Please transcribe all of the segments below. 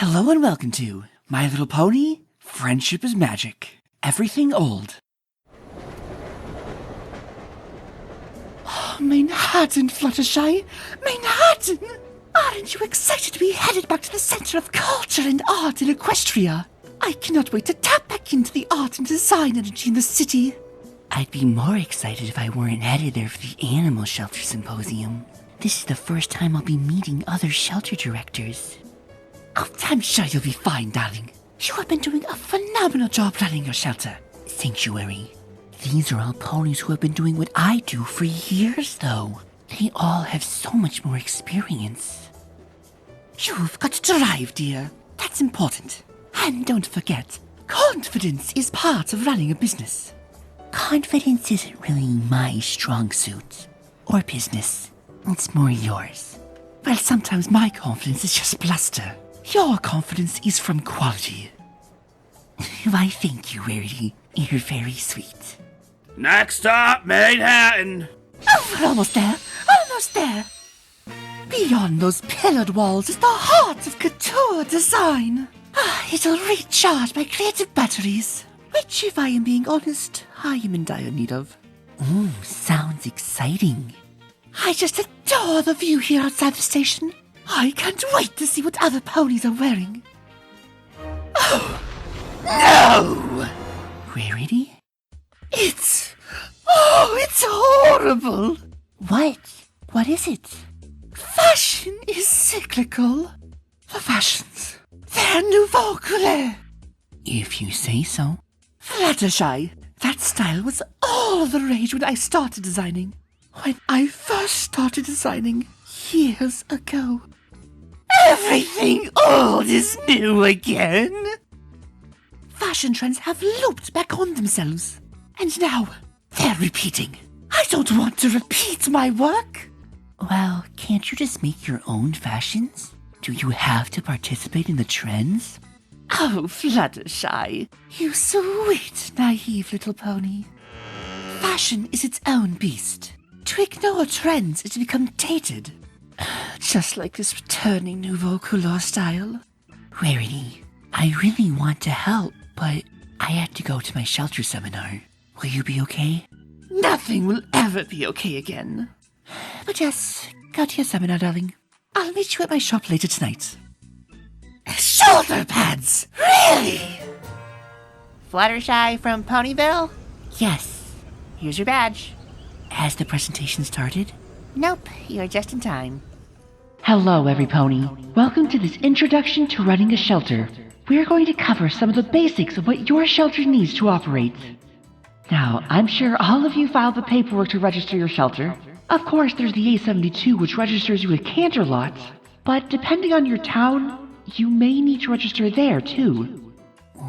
Hello and welcome to My Little Pony, Friendship is Magic. Everything old. Oh, Manehatten, Fluttershy! Manehatten! Aren't you excited to be headed back to the center of culture and art in Equestria? I cannot wait to tap back into the art and design energy in the city. I'd be more excited if I weren't headed there for the Animal Shelter Symposium. This is the first time I'll be meeting other shelter directors. Oh, I'm sure you'll be fine, darling. You have been doing a phenomenal job running your shelter. Sanctuary. These are all ponies who have been doing what I do for years, though. They all have so much more experience. You've got to drive, dear. That's important. And don't forget, confidence is part of running a business. Confidence isn't really my strong suit. Or business. It's more yours. Well, sometimes my confidence is just bluster. Your confidence is from quality. Why, thank you, Rarity. You're very sweet. Next up, Manehatten. Oh, we're almost there. Almost there. Beyond those pillared walls is the heart of couture design. It'll recharge my creative batteries, which, if I am being honest, I am in dire need of. Ooh, sounds exciting. I just adore the view here outside the station. I can't wait to see what other ponies are wearing. Oh, no! Rarity? It's horrible. What? What is it? Fashion is cyclical. The fashions, they're nouveau couleur. If you say so. Fluttershy, that style was all the rage when I started designing. When I first started designing, years ago. Everything old is new again. Fashion trends have looped back on themselves. And now, they're repeating. I don't want to repeat my work. Well, can't you just make your own fashions? Do you have to participate in the trends? Oh, Fluttershy, you sweet, naive little pony. Fashion is its own beast. To ignore trends is to become dated. Just like this returning nouveau couleur style. Rarity, I really want to help, but I have to go to my shelter seminar. Will you be okay? Nothing will ever be okay again. But yes, go to your seminar, darling. I'll meet you at my shop later tonight. Shoulder pads! Really? Fluttershy from Ponyville? Yes. Here's your badge. Has the presentation started? Nope, you're just in time. Hello, every pony. Welcome to this introduction to running a shelter. We're going to cover some of the basics of what your shelter needs to operate. Now, I'm sure all of you filed the paperwork to register your shelter. Of course, there's the A72, which registers you at Canterlot, but depending on your town, you may need to register there, too.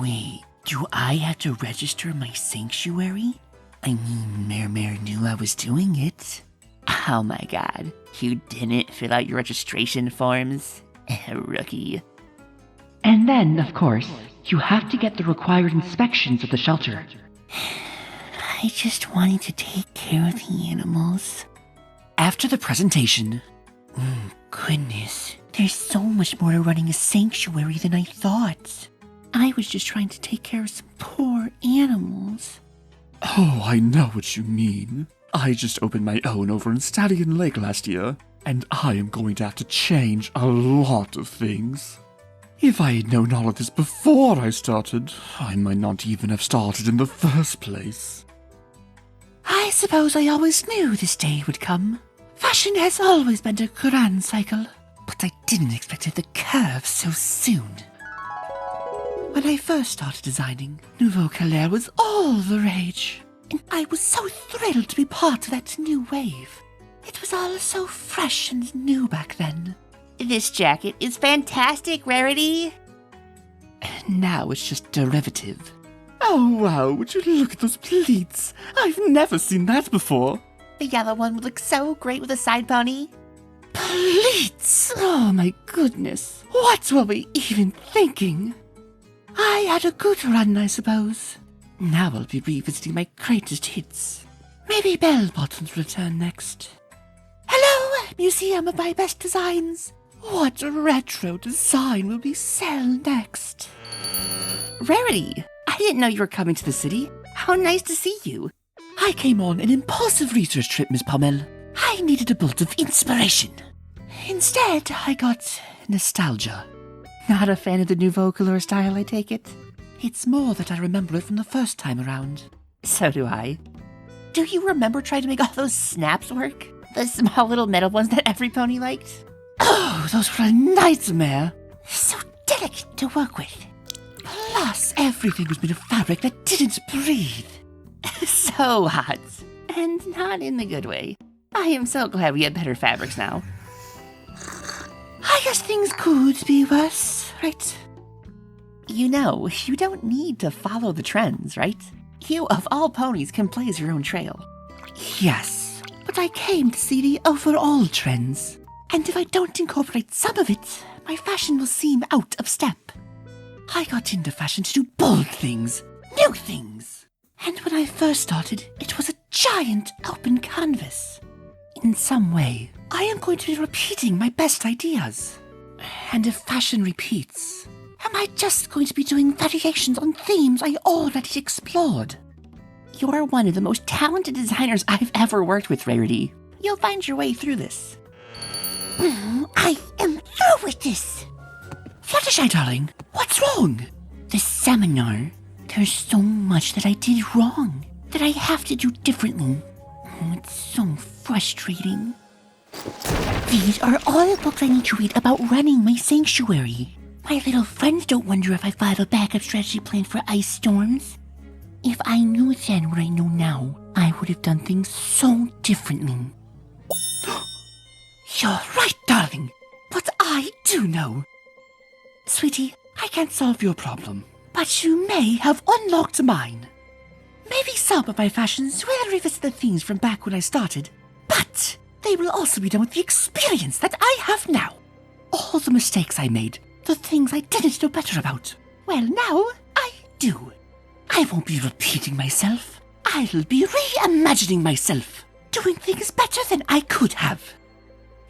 Wait, do I have to register my sanctuary? I mean, Mare knew I was doing it. Oh my god, you didn't fill out your registration forms? Rookie. And then, of course, you have to get the required inspections of the shelter. I just wanted to take care of the animals. After the presentation, goodness, there's so much more to running a sanctuary than I thought. I was just trying to take care of some poor animals. Oh, I know what you mean. I just opened my own over in Stallion Lake last year, and I am going to have to change a lot of things. If I had known all of this before I started, I might not even have started in the first place. I suppose I always knew this day would come. Fashion has always been a grand cycle, but I didn't expect it to curve so soon. When I first started designing, nouveau couleur was all the rage, and I was so thrilled to be part of that new wave. It was all so fresh and new back then. This jacket is fantastic, Rarity. Now it's just derivative. Oh wow, would you look at those pleats? I've never seen that before. The yellow one would look so great with a side pony. Pleats! Oh my goodness. What were we even thinking? I had a good run, I suppose. Now I'll be revisiting my greatest hits. Maybe bell bottoms will return next. Hello, Museum of My Best Designs. What retro design will we sell next? Rarity, I didn't know you were coming to the city. How nice to see you. I came on an impulsive research trip, Miss Pommel. I needed a bolt of inspiration. Instead, I got nostalgia. Not a fan of the nouveau couleur style, I take it? It's more that I remember it from the first time around. So do I. Do you remember trying to make all those snaps work? The small little metal ones that every pony liked? Oh, those were a nightmare. So delicate to work with. Plus, everything was made of fabric that didn't breathe. So hot. And not in the good way. I am so glad we have better fabrics now. I guess things could be worse, right? You know, you don't need to follow the trends, right? You, of all ponies, can blaze your own trail. Yes, but I came to see the overall trends. And if I don't incorporate some of it, my fashion will seem out of step. I got into fashion to do bold things, new things. And when I first started, it was a giant open canvas. In some way, I am going to be repeating my best ideas. And if fashion repeats, am I just going to be doing variations on themes I already explored? You're one of the most talented designers I've ever worked with, Rarity. You'll find your way through this. I am through with this. Fluttershy, darling, what's wrong? The seminar. There's so much that I did wrong, that I have to do differently. It's so frustrating. These are all the books I need to read about running my sanctuary. My little friends don't wonder if I thought of a backup strategy plan for ice storms. If I knew then what I know now, I would have done things so differently. You're right, darling, but I do know. Sweetie, I can't solve your problem, but you may have unlocked mine. Maybe some of my fashions will revisit the themes from back when I started, but they will also be done with the experience that I have now. All the mistakes I made, the things I didn't know better about, well, now I do. I won't be repeating myself. I'll be reimagining myself, doing things better than I could have.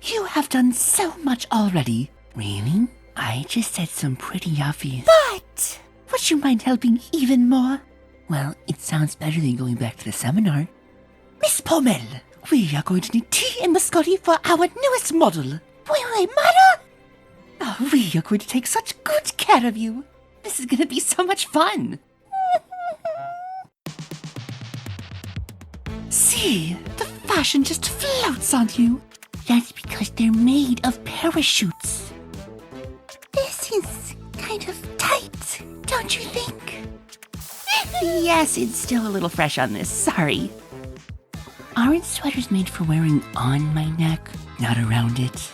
You have done so much already. Really? I just said some pretty obvious. But would you mind helping even more? Well, it sounds better than going back to the seminar. Miss Pommel, we are going to need tea and biscotti for our newest model. Wait, Mother? Oh, we are going to take such good care of you. This is going to be so much fun. See, the fashion just floats on you. That's because they're made of parachutes. This is kind of tight, don't you think? Yes, it's still a little fresh on this, sorry. Aren't sweaters made for wearing on my neck, not around it?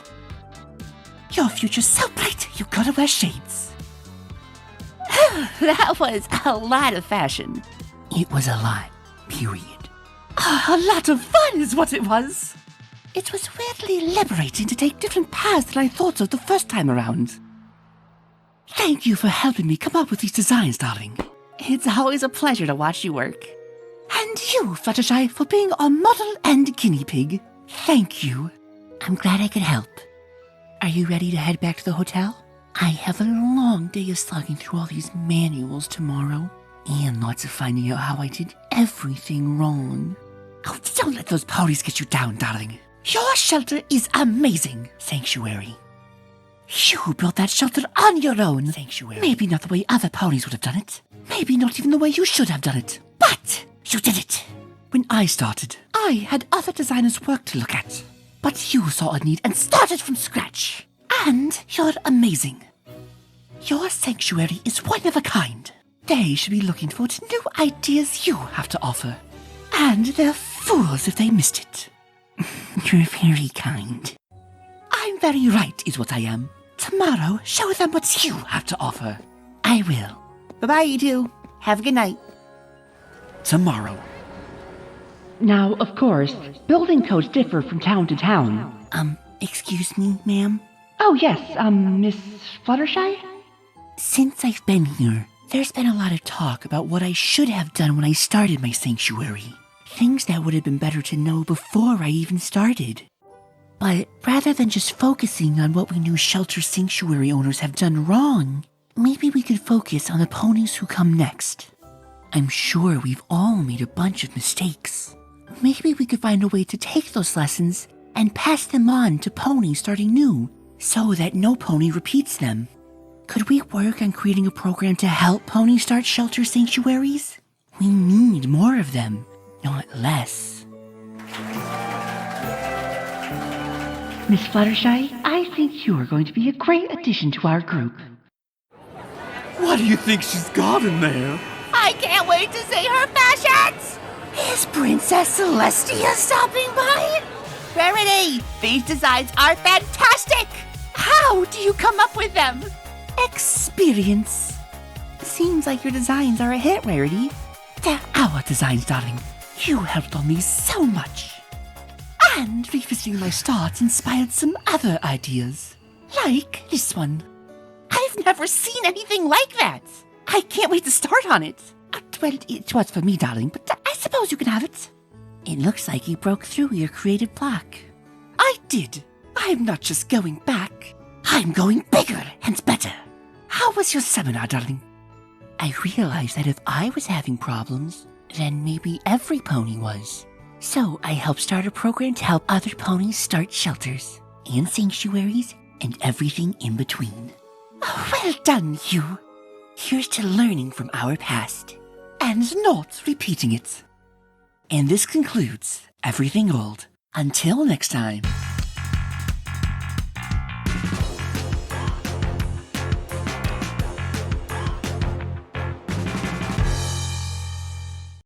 Your future's so bright, you gotta wear shades. That was a lot of fashion. It was a lot, period. A lot of fun is what it was. It was weirdly liberating to take different paths than I thought of the first time around. Thank you for helping me come up with these designs, darling. It's always a pleasure to watch you work. And you, Fluttershy, for being our model and guinea pig. Thank you. I'm glad I could help. Are you ready to head back to the hotel? I have a long day of slogging through all these manuals tomorrow, and lots of finding out how I did everything wrong. Oh, don't let those ponies get you down, darling. Your shelter is amazing, Sanctuary. You built that shelter on your own, Sanctuary. Maybe not the way other ponies would have done it. Maybe not even the way you should have done it. But you did it. When I started, I had other designers' work to look at. But you saw a need and started from scratch. And you're amazing. Your Sanctuary is one of a kind. They should be looking forward to new ideas you have to offer. And they're fools if they missed it. You're very kind. I'm very right, is what I am. Tomorrow, show them what you have to offer. I will. Bye-bye, you two. Have a good night. Tomorrow. Now, of course, building codes differ from town to town. Excuse me, ma'am? Oh, yes, Miss Fluttershy? Since I've been here, there's been a lot of talk about what I should have done when I started my sanctuary. Things that would have been better to know before I even started. But rather than just focusing on what we knew shelter sanctuary owners have done wrong, maybe we could focus on the ponies who come next. I'm sure we've all made a bunch of mistakes. Maybe we could find a way to take those lessons and pass them on to ponies starting new, so that no pony repeats them. Could we work on creating a program to help ponies start shelter sanctuaries? We need more of them, not less. Miss Fluttershy, I think you are going to be a great addition to our group. What do you think she's got in there? I can't wait to see her fashions! Is Princess Celestia stopping by? Rarity, these designs are fantastic! How do you come up with them? Experience. Seems like your designs are a hit, Rarity. They're our designs, darling. You helped on these so much. And revisiting my starts inspired some other ideas. Like this one. I've never seen anything like that! I can't wait to start on it! Well, it was for me, darling, but I suppose you can have it. It looks like you broke through your creative block. I did! I'm not just going back, I'm going bigger and better! How was your seminar, darling? I realized that if I was having problems, then maybe every pony was. So I helped start a program to help other ponies start shelters, and sanctuaries, and everything in between. Oh, well done, you! Here's to learning from our past. And not repeating it. And this concludes Everything Old. Until next time.